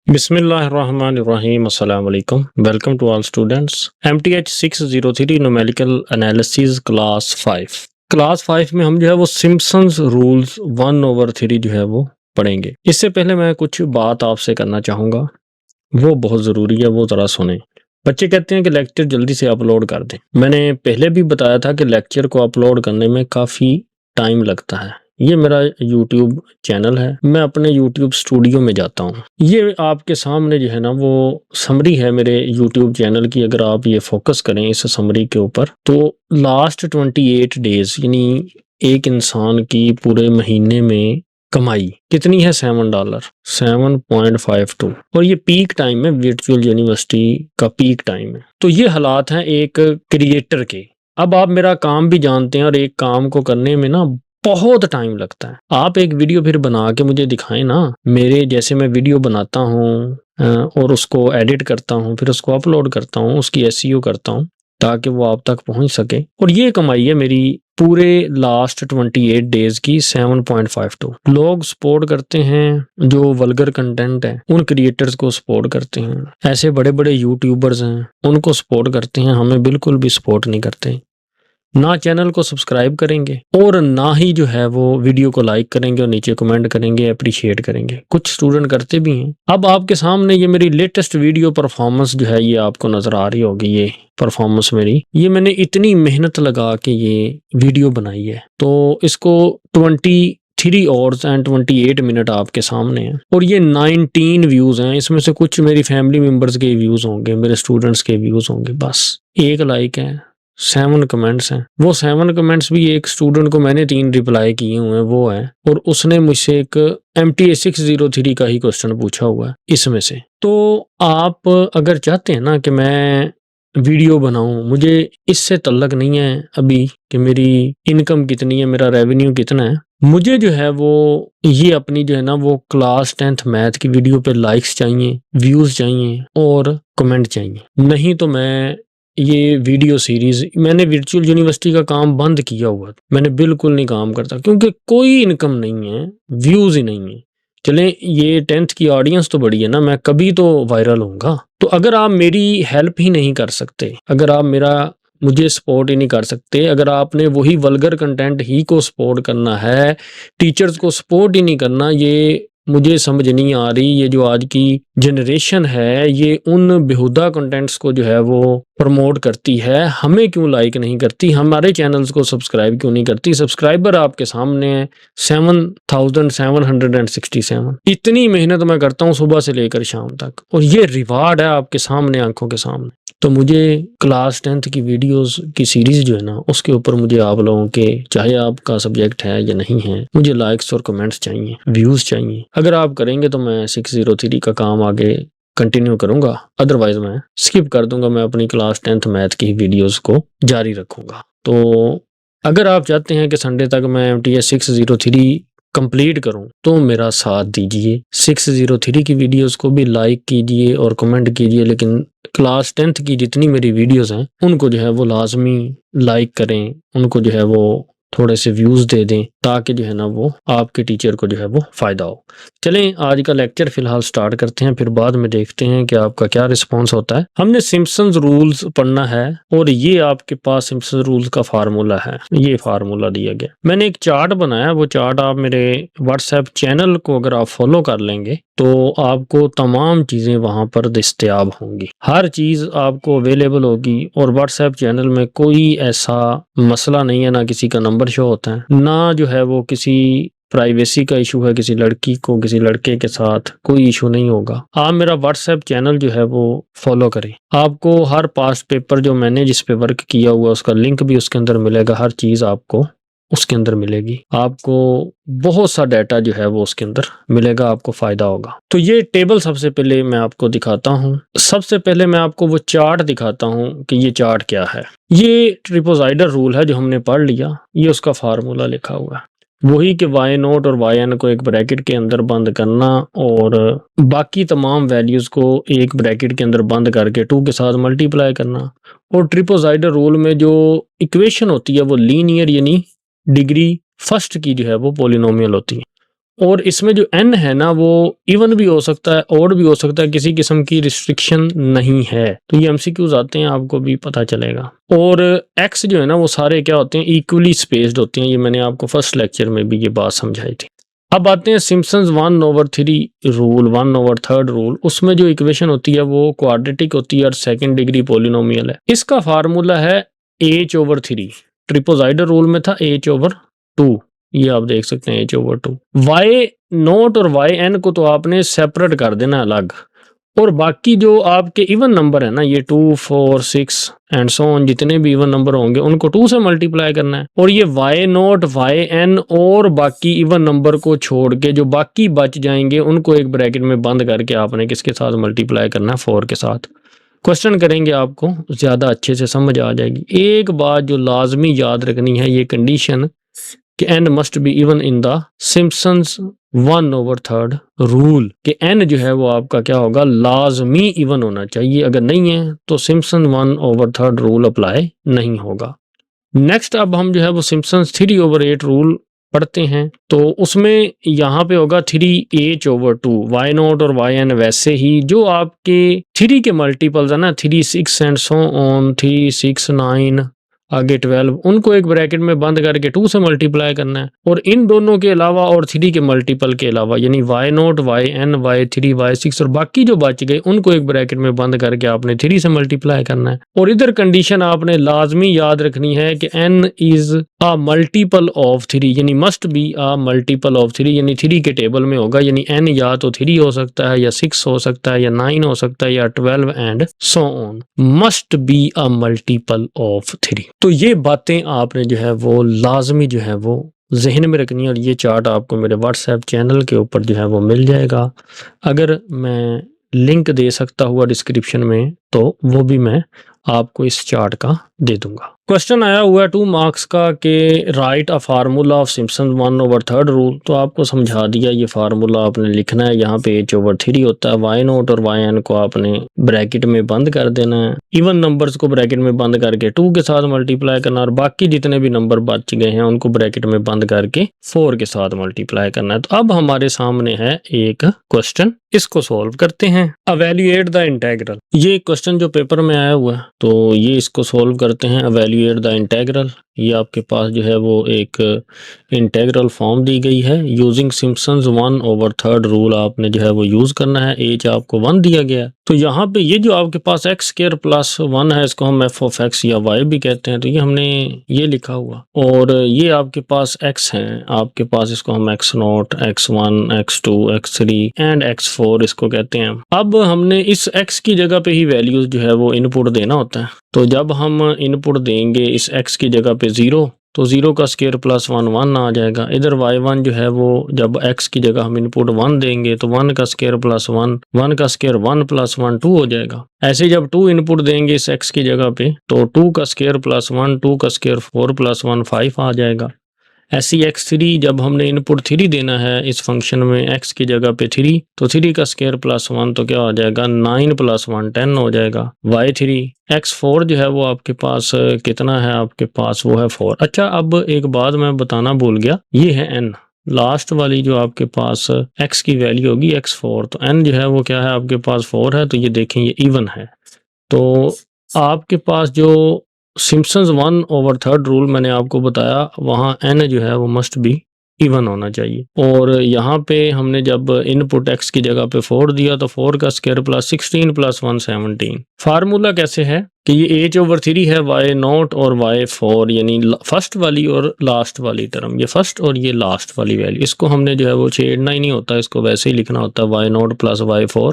बिस्मिल्लाहिर्रहमानिर्रहीम अस्सलाम वालेकुम welcome to all students MTH 603 numerical analysis class 5 में हम जो है वो सिम्पसन्स रूल्स 1/3 जो है वो पढ़ेंगे। इससे पहले मैं कुछ बात आपसे करना चाहूँगा, वो बहुत ज़रूरी है, वो ज़रा सुने। बच्चे कहते हैं कि लेक्चर जल्दी से अपलोड कर दें। मैंने पहले भी बताया था कि लेक्चर को अपलोड करने में काफ़ी टाइम लगता है। ये मेरा यूट्यूब चैनल है, मैं अपने यूट्यूब स्टूडियो में जाता हूँ। ये आपके सामने जो है ना वो समरी है मेरे यूट्यूब चैनल की। अगर आप ये फोकस करें इस समरी के ऊपर तो लास्ट 28 डेज यानी एक इंसान की पूरे महीने में कमाई कितनी है? $7, 7.52। और ये पीक टाइम है, वर्चुअल यूनिवर्सिटी का पीक टाइम है। तो ये हालात हैं एक क्रिएटर के। अब आप मेरा काम भी जानते हैं और एक काम को करने में ना बहुत टाइम लगता है। आप एक वीडियो फिर बना के मुझे दिखाएं ना, मेरे जैसे मैं वीडियो बनाता हूँ और उसको एडिट करता हूँ, फिर उसको अपलोड करता हूँ, उसकी SEO करता हूँ ताकि वो आप तक पहुंच सके। और ये कमाई है मेरी पूरे लास्ट 28 डेज की 7.52। लोग सपोर्ट करते हैं जो वल्गर कंटेंट है, उन क्रिएटर्स को सपोर्ट करते हैं। ऐसे बड़े बड़े यूट्यूबर्स हैं, उनको सपोर्ट करते हैं, हमें बिल्कुल भी सपोर्ट नहीं करते। ना चैनल को सब्सक्राइब करेंगे और ना ही जो है वो वीडियो को लाइक करेंगे और नीचे कमेंट करेंगे, अप्रिशिएट करेंगे। कुछ स्टूडेंट करते भी हैं। अब आपके सामने ये मेरी लेटेस्ट वीडियो परफॉर्मेंस जो है ये आपको नजर आ रही होगी। ये परफॉर्मेंस मेरी, ये मैंने इतनी मेहनत लगा के ये वीडियो बनाई है, तो इसको 23 आवर्स एंड 28 मिनट आपके सामने है और ये 19 व्यूज हैं। इसमें से कुछ मेरी फैमिली मेंबर्स के व्यूज होंगे, मेरे स्टूडेंट्स के व्यूज होंगे। बस एक लाइक है, 7 कमेंट्स हैं। वो 7 कमेंट्स भी एक स्टूडेंट को मैंने 3 रिप्लाई किए हुए हैं, वो है, और उसने मुझसे एक MTH 603 का ही क्वेश्चन पूछा हुआ है इसमें से। तो आप अगर चाहते हैं ना कि मैं वीडियो बनाऊं, मुझे इससे तल्लक नहीं है अभी कि मेरी इनकम कितनी है, मेरा रेवेन्यू कितना है। मुझे जो है वो ये अपनी जो है ना वो क्लास 10th मैथ की वीडियो पे लाइक्स चाहिए, व्यूज चाहिए और कमेंट चाहिए। नहीं तो मैं ये वीडियो सीरीज, मैंने वर्चुअल यूनिवर्सिटी का काम बंद किया हुआ, मैंने बिल्कुल नहीं काम करता क्योंकि कोई इनकम नहीं है, व्यूज ही नहीं है। चले ये 10th की ऑडियंस तो बड़ी है ना, मैं कभी तो वायरल होऊंगा। तो अगर आप मेरी हेल्प ही नहीं कर सकते, अगर आप मुझे सपोर्ट ही नहीं कर सकते, अगर आपने वही वल्गर कंटेंट ही को सपोर्ट करना है, टीचर्स को सपोर्ट ही नहीं करना, ये मुझे समझ नहीं आ रही। ये जो आज की जनरेशन है ये उन बेहुदा कंटेंट्स को जो है वो प्रमोट करती है, हमें क्यों लाइक नहीं करती, हमारे चैनल्स को सब्सक्राइब क्यों नहीं करती। सब्सक्राइबर आपके सामने है 7767। इतनी मेहनत मैं करता हूँ सुबह से लेकर शाम तक, और ये रिवार्ड है आपके सामने, आंखों के सामने। तो मुझे क्लास 10th की वीडियोस की सीरीज जो है ना उसके ऊपर मुझे आप लोगों के, चाहे आपका सब्जेक्ट है या नहीं है, मुझे लाइक्स और कमेंट्स चाहिए, व्यूज चाहिए। अगर आप करेंगे तो मैं 603 का काम आगे कंटिन्यू करूंगा, अदरवाइज मैं स्किप कर दूंगा। मैं अपनी क्लास 10th मैथ की वीडियोस को जारी रखूंगा। तो अगर आप चाहते हैं कि संडे तक मैं MTH 603 कंप्लीट करूं तो मेरा साथ दीजिए, 603 की वीडियोस को भी लाइक कीजिए और कमेंट कीजिए, लेकिन क्लास 10th की जितनी मेरी वीडियोस हैं उनको जो है वो लाजमी लाइक करें, उनको जो है वो थोड़े से व्यूज दे दें ताकि जो है ना वो आपके टीचर को जो है वो फायदा हो। चलें आज का लेक्चर फिलहाल स्टार्ट करते हैं, फिर बाद में देखते हैं कि आपका क्या रिस्पॉन्स होता है। हमने सिम्पसन्स रूल्स पढ़ना है और ये आपके पास सिम्पसन्स रूल्स का फार्मूला है, ये फार्मूला दिया गया। मैंने एक चार्ट बनाया, वो चार्ट आप मेरे व्हाट्सएप चैनल को अगर आप फॉलो कर लेंगे तो आपको तमाम चीज़ें वहाँ पर दस्तयाब होंगी, हर चीज़ आपको अवेलेबल होगी। और व्हाट्सएप चैनल में कोई ऐसा मसला नहीं है, ना किसी का नंबर शो होता है, ना जो है वो किसी प्राइवेसी का इशू है, किसी लड़की को किसी लड़के के साथ कोई इशू नहीं होगा। आप मेरा व्हाट्सएप चैनल जो है वो फॉलो करें, आपको हर पास्ट पेपर जो मैंने जिस पे वर्क किया हुआ उसका लिंक भी उसके अंदर मिलेगा, हर चीज़ आपको उसके अंदर मिलेगी, आपको बहुत सा डाटा जो है वो उसके अंदर मिलेगा, आपको फायदा होगा। तो ये टेबल सबसे पहले मैं आपको दिखाता हूँ। सबसे पहले मैं आपको वो चार्ट दिखाता हूँ कि ये चार्ट क्या है। ये ट्रिपोजाइडर रूल है जो हमने पढ़ लिया, ये उसका फार्मूला लिखा हुआ है, वही कि y0 और yn को एक ब्रैकेट के अंदर बंद करना और बाकी तमाम वैल्यूज को एक ब्रैकेट के अंदर बंद करके 2 के साथ मल्टीप्लाई करना। और ट्रिपोजाइडर रूल में जो इक्वेशन होती है वो लीनियर यानी डिग्री फर्स्ट की जो है वो पॉलिनोमियल होती है, और इसमें जो n है ना वो इवन भी हो सकता है, ऑड भी हो सकता है, किसी किस्म की रिस्ट्रिक्शन नहीं है। तो ये एमसीक्यूज आते हैं, आपको भी पता चलेगा। और x जो है ना वो सारे क्या होते हैं, इक्वली स्पेस्ड होते हैं। ये मैंने आपको फर्स्ट लेक्चर में भी ये बात समझाई थी। अब आते हैं सिम्पसन्स 1/3 रूल, 1/3 रूल। उसमें जो इक्वेशन होती है वो क्वाड्रेटिक होती है और सेकंड डिग्री पॉलिनोमियल है। इसका फार्मूला है h/3। ट्रिपोजाइडल रूल में था h/2, ये आप देख सकते हैं h/2। y0 और yn को तो आपने सेपरेट कर देना अलग, और बाकी जो आपके इवन नंबर है ना, ये 2, 4, 6 एंड सो ऑन, जितने भी इवन नंबर होंगे उनको 2 से मल्टीप्लाई करना है। और ये y0, yn और बाकी इवन नंबर को छोड़ के जो बाकी बच जाएंगे उनको एक ब्रैकेट में बंद करके आपने किसके साथ मल्टीप्लाई करना है, 4 के साथ। क्वेश्चन करेंगे आपको ज़्यादा अच्छे से समझ आ जाएगी। एक बात जो लाजमी याद रखनी है, ये कंडीशन कि n must be even in the Simpson's 1/3 rule कि n जो है वो आपका क्या होगा, लाजमी इवन होना चाहिए। अगर नहीं है तो सिम्पसन 1/3 रूल अप्लाई नहीं होगा। नेक्स्ट अब हम जो है वो सिम्पसन्स 3/8 रूल पढ़ते हैं। तो उसमें यहाँ पे होगा 3h/2, y0 और yn वैसे ही जो आपके 3 के मल्टीपल्स है ना, 3, 6 एंड सो ऑन, 3, 6, 9 आगे 12, उनको एक ब्रैकेट में बंद करके 2 से मल्टीप्लाई करना है। और इन दोनों के अलावा और 3 के मल्टीपल के अलावा यानी y0, yn, y3, y6 और बाकी जो बच गए उनको एक ब्रैकेट में बंद करके आपने 3 से मल्टीप्लाई करना है। और इधर कंडीशन आपने लाजमी याद रखनी है कि n is a multiple of 3, यानी must be a multiple of 3, यानी 3 के टेबल में होगा। यानी n या तो 3 हो सकता है, या 6 हो सकता है, या 9 हो सकता है, या 12 and so on. Must be a multiple of 3। तो ये बातें आपने जो है वो लाजमी जो है वो जहन में रखनी है। और ये चार्ट आपको मेरे व्हाट्सएप चैनल के ऊपर जो है वो मिल जाएगा। अगर मैं लिंक दे सकता हुआ डिस्क्रिप्शन में तो वो भी मैं आपको इस चार्ट का दे दूंगा। क्वेश्चन आया हुआ है 2 मार्क्स का कि right a formula of Simpson 1/3 rule. तो आपको समझा दिया, ये फार्मूला आपने लिखना है। यहाँ पे h/3 होता है, y0 और yn को आपने ब्रैकेट में बंद कर देना है, इवन नंबर्स को ब्रैकेट में बंद करके 2 के साथ मल्टीप्लाई करना, और बाकी जितने भी नंबर बच गए हैं उनको ब्रैकेट में बंद करके 4 के साथ मल्टीप्लाई करना है। तो अब हमारे सामने है एक क्वेश्चन, इसको सॉल्व करते हैं। अवेल्युएट द इंटेग्रल, ये क्वेश्चन जो पेपर में आया हुआ है, तो ये इसको सॉल्व करते हैं। अवेल्युएट द इंटेग्रल, ये आपके पास जो है वो एक इंटेग्रल फॉर्म दी गई है। यूजिंग सिम्पसन्स 1/3 रूल आपने जो है वो यूज करना है। एज आपको 1 दिया गया है, तो यहाँ पे ये जो आपके पास x² + 1 है, इसको हम f(x) या y भी कहते हैं। तो ये हमने ये लिखा हुआ, और ये आपके पास x हैं, आपके पास इसको हम x0, x1, x2, x3 and x4 इसको कहते हैं। अब हमने इस x की जगह पे ही वैल्यूज जो है वो इनपुट देना होता है। तो जब हम इनपुट देंगे इस x की जगह पे 0, तो 0 का स्क्वायर + 1 1 आ जाएगा। इधर y1 जो है वो जब x की जगह हम इनपुट 1 देंगे तो 1 का स्क्वायर + 1, 1 का स्क्वायर 1 + 1 2 हो जाएगा। ऐसे जब 2 इनपुट देंगे इस x की जगह पे तो 2 का स्क्वायर + 1, 2 का स्क्वायर 4 + 1 5 आ जाएगा। ऐसे x3 जब हमने इनपुट 3 देना है इस फंक्शन में x की जगह पे 3, तो 3 का स्क्वायर + 1 तो क्या हो जाएगा, 9 + 1 10 हो जाएगा। y3 x4 जो है वो आपके पास कितना है, आपके पास वो है 4। अच्छा, अब एक बात मैं बताना भूल गया, ये है n, लास्ट वाली जो आपके पास x की वैल्यू होगी x4, तो n जो है वो क्या है, आपके पास 4 है। तो ये देखें ये इवन है। तो आपके पास जो सिम्पसन्स 1/3 रूल मैंने आपको बताया, वहाँ n जो है वो मस्ट बी इवन होना चाहिए। और यहाँ पे हमने जब इनपुट x की जगह पे 4 दिया तो 4 का स्क्वायर + 16 + 1 17। फार्मूला कैसे है कि ये h/3 है, y0 और y4, यानी फर्स्ट वाली और लास्ट वाली टर्म, ये फर्स्ट और ये लास्ट वाली वैल्यू, इसको हमने जो है वो छेड़ना ही नहीं होता, इसको वैसे ही लिखना होता है y0 + y4।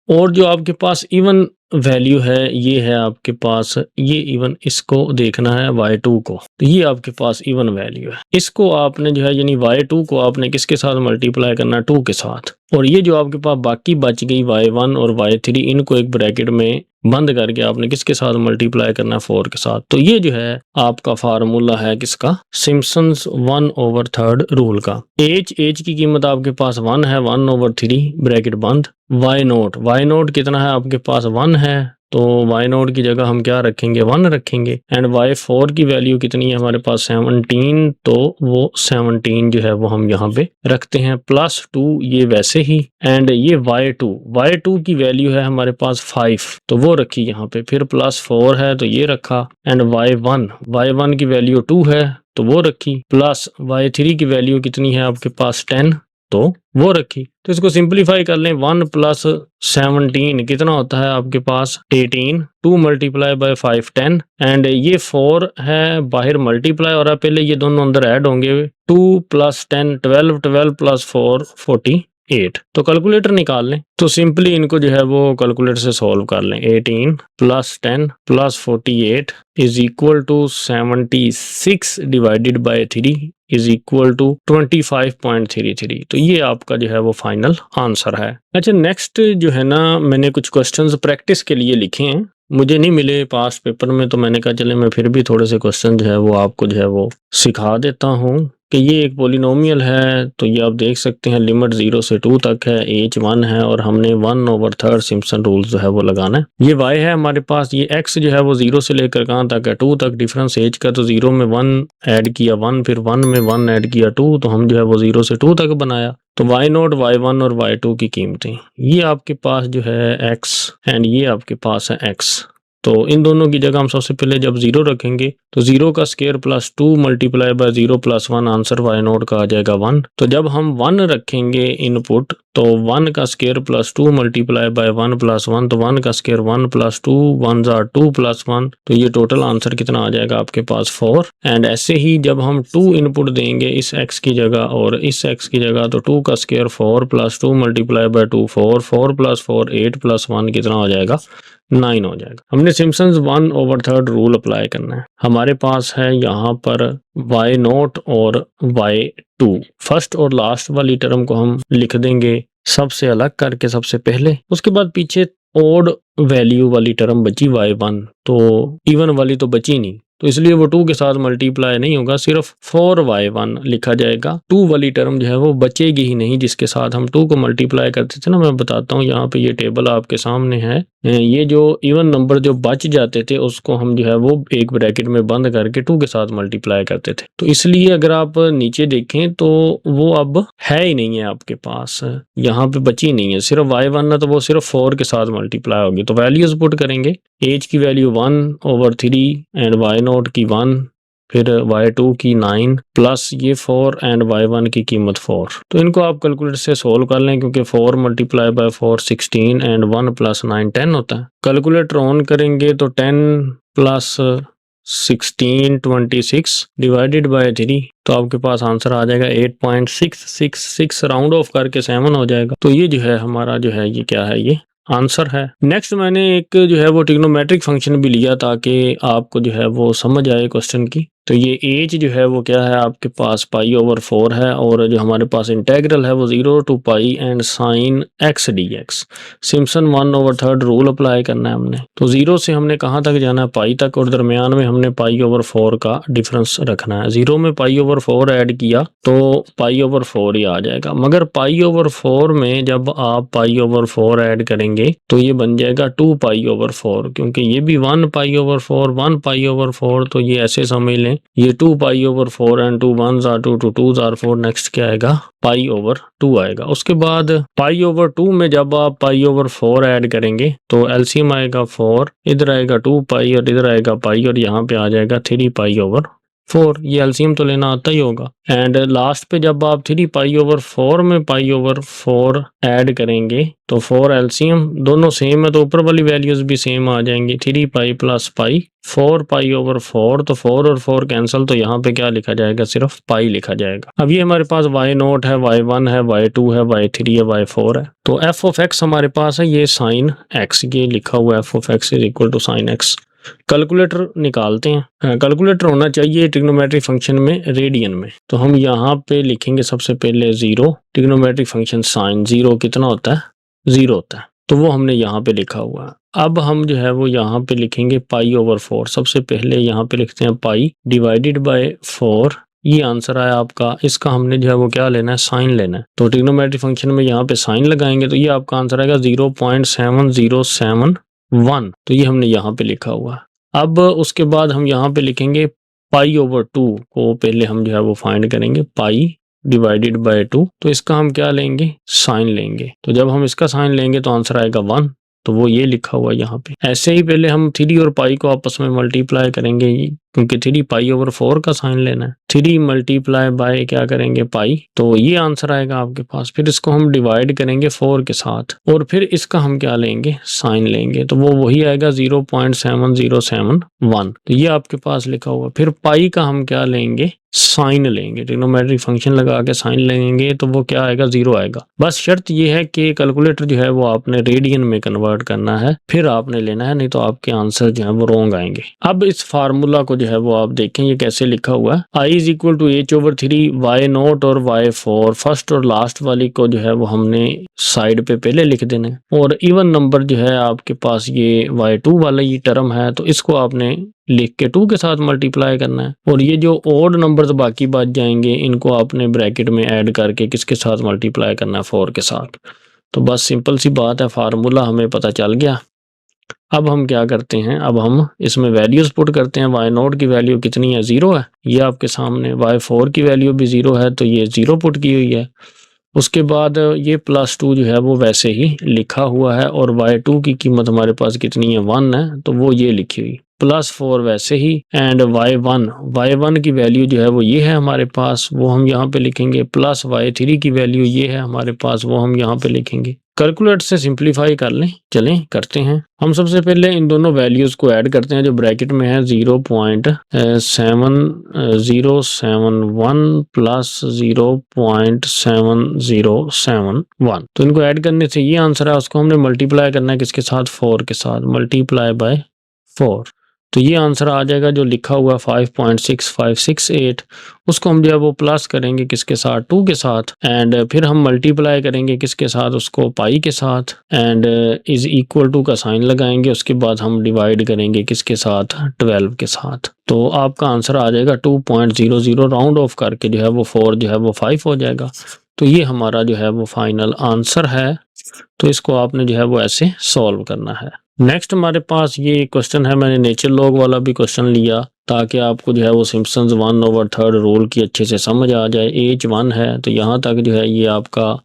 और जो आपके पास इवन वैल्यू है ये है आपके पास ये इवन, इसको देखना है y2 को, तो ये आपके पास इवन वैल्यू है। इसको आपने जो है यानी y2 को आपने किसके साथ मल्टीप्लाई करना है, 2 के साथ। और ये जो आपके पास बाकी बच गई y1 और y3, इनको एक ब्रैकेट में बंद करके आपने किसके साथ मल्टीप्लाई करना है, 4 के साथ। तो ये जो है आपका फार्मूला है किसका, सिम्पसन्स 1/3 रूल का। h की कीमत आपके पास 1 है, 1/3 ब्रैकेट बंद। y0 कितना है आपके पास 1 है, तो वाई नोट की जगह हम क्या रखेंगे 1 रखेंगे एंड वाई 4 की वैल्यू कितनी है हमारे पास 17, तो वो 17 जो है वो हम यहाँ पे रखते हैं प्लस 2 ये वैसे ही एंड ये y2 की वैल्यू है हमारे पास 5 तो वो रखी यहाँ पे, फिर प्लस 4 है तो ये रखा एंड y1 की वैल्यू 2 है तो वो रखी प्लस y3 की वैल्यू कितनी है आपके पास 10 तो वो रखी। तो इसको सिंप्लीफाई कर लें 1 प्लस 17 कितना होता है आपके पास 18, 2 मल्टीप्लाई बाय 5 10 एंड ये 4 है बाहर मल्टीप्लाई हो रहा है, पहले ये दोनों अंदर ऐड होंगे 2 प्लस 10 12 प्लस 4 48। तो कैलकुलेटर निकाल लें तो सिंपली इनको जो है वो कैलकुलेटर से सॉल्व कर लें 18 plus 10 plus 48 is equal to 76 divided by 3 is equal to 25.33। तो ये आपका जो है वो फाइनल आंसर है। अच्छा नेक्स्ट जो है ना मैंने कुछ क्वेश्चंस प्रैक्टिस के लिए लिखे हैं, मुझे नहीं मिले पास्ट पेपर में तो मैंने कहा चले मैं फिर भी थोड़े से क्वेश्चन जो है वो आपको जो है वो सिखा देता हूँ कि ये एक पोलिनोमियल है। तो ये आप देख सकते हैं लिमिट 0 से 2 तक है, एज 1 है और हमने 1/3 सिम्पसन रूल जो है वो लगाना है। ये y है हमारे पास, ये x जो है वो 0 से लेकर कहाँ तक है 2 तक, डिफरेंस एज का तो 0 में 1 ऐड किया 1, फिर 1 में 1 ऐड किया 2, तो हम जो है वो 0 से 2 तक बनाया। तो y0 y1 और y2 की कीमतें ये आपके पास जो है x एंड ये आपके पास है x। तो इन दोनों की जगह हम सबसे पहले जब 0 रखेंगे तो 0 का square plus 2 multiply by 0 plus 1 answer y0 का आ जाएगा 1। तो जब हम 1 रखेंगे इनपुट तो 1 का square plus 2 multiply by 1 plus 1, तो 1 का स्क्वायर 1 प्लस 2 1 जार 2 प्लस 1, तो ये टोटल आंसर कितना आ जाएगा आपके पास 4। एंड ऐसे ही जब हम 2 इनपुट देंगे इस x की जगह और इस x की जगह तो 2 का square 4 plus 2 multiply by 2 4 plus 4 8 plus 1 कितना हो जाएगा 9 हो जाएगा। हमने सिम्पसन्स 1/3 रूल अप्लाई करना है। हमारे पास है यहाँ पर y0 और y2, फर्स्ट और लास्ट वाली टर्म को हम लिख देंगे सबसे अलग करके सबसे पहले, उसके बाद पीछे ओड वैल्यू वाली टर्म बची y1, तो इवन वाली तो बची नहीं, तो इसलिए वो 2 के साथ मल्टीप्लाई नहीं होगा, सिर्फ 4y1 लिखा जाएगा। 2 वाली टर्म जो है वो बचेगी ही नहीं जिसके साथ हम 2 को मल्टीप्लाई करते थे ना। मैं बताता हूँ यहाँ पे ये टेबल आपके सामने है, ये जो इवन नंबर जो बच जाते थे उसको हम जो है वो एक ब्रैकेट में बंद करके 2 के साथ मल्टीप्लाई करते थे। तो इसलिए अगर आप नीचे देखें तो वो अब है ही नहीं है आपके पास, यहाँ पे बची नहीं है, सिर्फ y1 ना तो वो सिर्फ 4 के साथ मल्टीप्लाई होगी। तो वैल्यूज पुट करेंगे, एज की वैल्यू 1/3 एंड y0 की 1, फिर y2 की 9 प्लस ये 4 एंड y1 की कीमत 4। तो इनको आप कैलकुलेटर से सोल्व कर लें क्योंकि 4 मल्टीप्लाई बाय 4 16 एंड 1 प्लस 9 10 होता है। कैलकुलेटर ऑन करेंगे तो 10 प्लस 16 26 डिवाइडेड बाय 3, तो आपके पास आंसर आ जाएगा 8.666, राउंड ऑफ करके 7 हो जाएगा। तो ये जो है हमारा जो है ये क्या है, ये आंसर है। नेक्स्ट मैंने एक जो है वो ट्रिग्नोमेट्रिक फंक्शन भी लिया ताकि आपको जो है वो समझ आए क्वेश्चन की। तो ये एज जो है वो क्या है आपके पास π/4 है और जो हमारे पास इंटेग्रल है वो 0 to π and sine x dx। Simpson 1/3 rule apply करना है हमने। तो 0 से हमने कहाँ तक जाना है पाई तक, और दरमियान में हमने π/4 का डिफरेंस रखना है। 0 में π/4 ऐड किया तो π/4 ही आ जाएगा, मगर π/4 में जब आप π/4 ऐड करेंगे तो ये बन जाएगा 2π/4, क्योंकि ये भी 1π/4 1π/4, तो ये ऐसे समझ लें ये 2π/4 and 2 1s are 2 2 2s are 4, next क्या आएगा π/2 आएगा। उसके बाद π/2 में जब आप π/4 ऐड करेंगे तो एलसीएम आएगा 4, इधर आएगा 2π और इधर आएगा पाई और यहाँ पे आ जाएगा 3π/4। ये एलसीएम तो लेना आता ही होगा। एंड लास्ट पे जब आप 3π/4 में π/4 ऐड करेंगे तो 4 एलसीएम दोनों सेम है तो ऊपर वाली वैल्यूज भी सेम आ जाएंगी, 3π प्लस पाई 4π/4, तो 4 और 4 कैंसिल, तो यहाँ पे क्या लिखा जाएगा सिर्फ पाई लिखा जाएगा। अब ये हमारे पास y0 है, y1 है, y2 है, y3 है, y4 है। तो f ऑफ x हमारे पास है ये साइन x, ये लिखा हुआ है f of x is equal to sine x। Calculator निकालते हैं। कैलकुलेटर होना चाहिए ट्रिग्नोमेट्रिक फंक्शन में रेडियन में। तो हम यहाँ पे लिखेंगे सबसे पहले 0, ट्रिग्नोमेट्रिक फंक्शन साइन 0 कितना होता है 0 होता है, तो वो हमने यहाँ पे लिखा हुआ है। अब हम जो है वो यहाँ पे लिखेंगे π/4, सबसे पहले यहाँ पे लिखते हैं पाई डिवाइडेड बाय 4, ये आंसर आया आपका। इसका हमने जो है वो क्या लेना है साइन लेना है, तो ट्रिग्नोमेट्रिक फंक्शन में यहाँ पे साइन लगाएंगे तो ये आपका आंसर आएगा 0.707 1, तो ये हमने यहाँ पे लिखा हुआ है। अब उसके बाद हम यहाँ पे लिखेंगे पाई ओवर 2 को पहले हम जो है वो फाइंड करेंगे, पाई डिवाइडेड बाय 2। तो इसका हम क्या लेंगे, साइन लेंगे। तो जब हम इसका साइन लेंगे तो आंसर आएगा 1, तो वो ये लिखा हुआ है यहाँ पे। ऐसे ही पहले हम 3 और पाई को आपस में मल्टीप्लाई करेंगे, क्योंकि 3 पाई ओवर 4 का साइन लेना है। 3 मल्टीप्लाई बाय क्या करेंगे, पाई, तो ये आंसर आएगा आपके पास। फिर इसको हम डिवाइड करेंगे 4 के साथ और फिर इसका हम क्या लेंगे, साइन लेंगे, तो वो वही आएगा 0.7071। तो ये आपके पास लिखा हुआ। फिर पाई का हम क्या लेंगे, साइन लेंगे, ट्रिग्नोमेट्रिक फंक्शन लगा के साइन लेंगे, तो वो क्या आएगा, 0 आएगा। बस शर्त ये है कि कैलकुलेटर जो है वो आपने रेडियन में कन्वर्ट करना है, फिर आपने लेना है, नहीं तो आपके आंसर जो है वो रॉन्ग आएंगे। अब इस फार्मूला को जो है वो आप देखें, ये कैसे लिखा हुआ है, I is equal to h/3 y0 और y4। फर्स्ट और लास्ट वाली को जो है वो हमने साइड पे पहले लिख देना है, और इवन नंबर जो है आपके पास ये y2 वाला ये टर्म है, तो इसको आपने लिख के 2 के साथ मल्टीप्लाई करना है, और ये जो ओड नंबर्स बाकी बच जाएंगे इनको आपने ब्रैकेट में ऐड करके किसके साथ मल्टीप्लाई करना है, 4 के साथ। तो बस सिंपल सी बात है, फार्मूला हमें पता चल गया। अब हम क्या करते हैं, अब हम इसमें वैल्यूज पुट करते हैं। y0 की वैल्यू कितनी है, 0 है, ये आपके सामने। y4 की वैल्यू भी 0 है, तो ये 0 पुट की हुई है। उसके बाद ये +2 जो है वो वैसे ही लिखा हुआ है, और y2 की कीमत हमारे पास कितनी है, 1 है, तो वो ये लिखी हुई। +4 वैसे ही, एंड y1 की वैल्यू जो है वो ये है हमारे पास, वो हम यहाँ पे लिखेंगे। प्लस y3 की वैल्यू ये है हमारे पास, वो हम यहाँ पे लिखेंगे। कैलकुलेटर से सिंप्लीफाई कर लें, चलें करते हैं। हम सबसे पहले इन दोनों वैल्यूज को ऐड करते हैं जो ब्रैकेट में है, 0.7071 प्लस 0.7071। तो इनको ऐड करने से ये आंसर है, उसको हमने मल्टीप्लाई करना है किसके साथ, 4 के साथ, मल्टीप्लाई बाय 4। तो ये आंसर आ जाएगा जो लिखा हुआ 5.6568। उसको हम जो है वो प्लस करेंगे किसके साथ, 2 के साथ, एंड फिर हम मल्टीप्लाई करेंगे किसके साथ, उसको पाई के साथ, एंड इज इक्वल टू का साइन लगाएंगे। उसके बाद हम डिवाइड करेंगे किसके साथ, 12 के साथ। तो आपका आंसर आ जाएगा 2.00, राउंड ऑफ करके जो है वो 4 जो है वो 5 हो जाएगा। तो ये हमारा जो है वो फाइनल आंसर है। तो इसको आपने जो है वो ऐसे सॉल्व करना है। नेक्स्ट हमारे पास ये क्वेश्चन है, मैंने नेचर लॉग वाला भी क्वेश्चन लिया ताकि आपको जो है वो सिम्पसन्स 1/3 रूल की अच्छे से समझ आ जाए। एज 1 है, तो यहाँ तक जो है ये आपका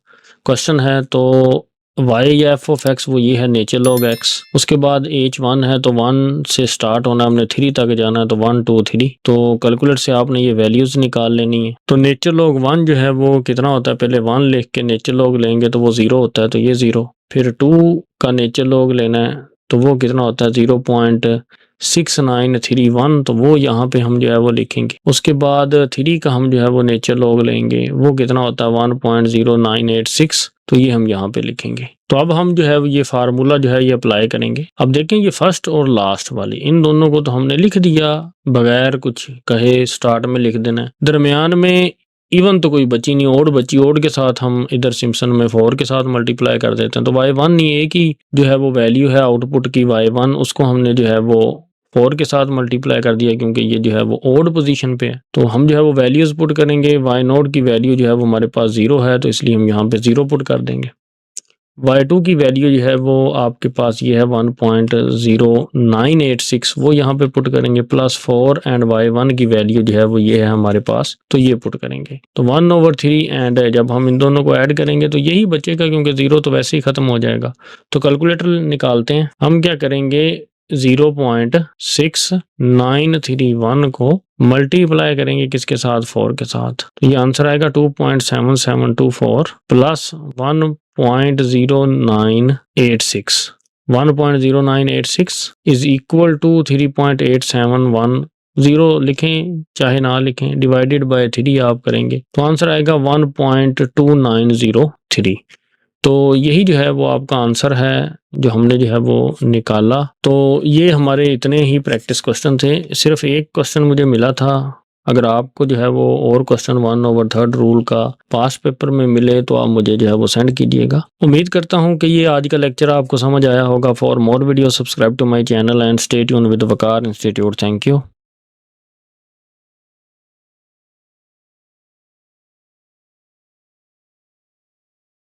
क्वेश्चन है। तो y या f ऑफ x वो ये है नेचर लॉग x। उसके बाद h 1 है, तो 1 से स्टार्ट होना, हमने 3 तक जाना है, तो 1 2 3। तो कैलकुलेटर से आपने ये वैल्यूज निकाल लेनी है। तो नेचर लॉग 1 जो है वो कितना होता है, पहले 1 लिख के नेचर लॉग लेंगे तो वो 0 होता है, तो ये 0। फिर 2 का नेचर लॉग लेना है, तो वो कितना होता है, 0.6931, तो वो यहाँ पे हम जो है वो लिखेंगे। उसके बाद 3 का हम जो है वो नेचर लॉग लेंगे, वो कितना होता है, 1.0986, तो ये हम यहाँ पे लिखेंगे। तो अब हम जो है ये फार्मूला जो है ये अप्लाई करेंगे। अब देखें ये फर्स्ट और लास्ट वाली, इन दोनों को तो हमने लिख दिया बगैर कुछ कहे, स्टार्ट में लिख देना है। दरमियान में इवन तो कोई बची नहीं, ओड बची, ओड के साथ हम इधर सिम्पसन में 4 के साथ मल्टीप्लाई कर देते हैं। तो y1 नहीं, एक ही जो है वो वैल्यू है आउटपुट की y1, उसको हमने जो है वो 4 के साथ मल्टीप्लाई कर दिया, क्योंकि ये जो है वो ओड पोजीशन पे है। तो हम जो है वो वैल्यूज पुट करेंगे। y0 की वैल्यू जो है वो हमारे पास 0 है, तो इसलिए हम यहाँ पे 0 पुट कर देंगे। y2 की वैल्यू जो है वो आपके पास ये है 1.0986, वो यहाँ पे पुट करेंगे। +4 एंड y1 की वैल्यू जो है वो ये है हमारे पास, तो ये पुट करेंगे। तो 1/3, एंड जब हम इन दोनों को ऐड करेंगे तो यही बचेगा, क्योंकि 0 तो वैसे ही खत्म हो जाएगा। तो कैलकुलेटर निकालते हैं। हम क्या करेंगे, 0.6931 को मल्टीप्लाई करेंगे किसके साथ, 4 के साथ, तो ये आंसर आएगा 2.7724 प्लस 1.0986। 1.0986 is equal to 3.871। 0 लिखें चाहे ना लिखें, डिवाइडेड बाय 3 आप करेंगे तो आंसर आएगा 1.2903। तो यही जो है वो आपका आंसर है जो हमने जो है वो निकाला। तो ये हमारे इतने ही प्रैक्टिस क्वेश्चन थे, सिर्फ एक क्वेश्चन मुझे मिला था। अगर आपको जो है वो और क्वेश्चन 1/3 रूल का पास पेपर में मिले तो आप मुझे जो है वो सेंड कीजिएगा। उम्मीद करता हूँ कि ये आज का लेक्चर आपको समझ आया होगा। For more video subscribe to my channel and stay tuned with Waqar institute. Thank you.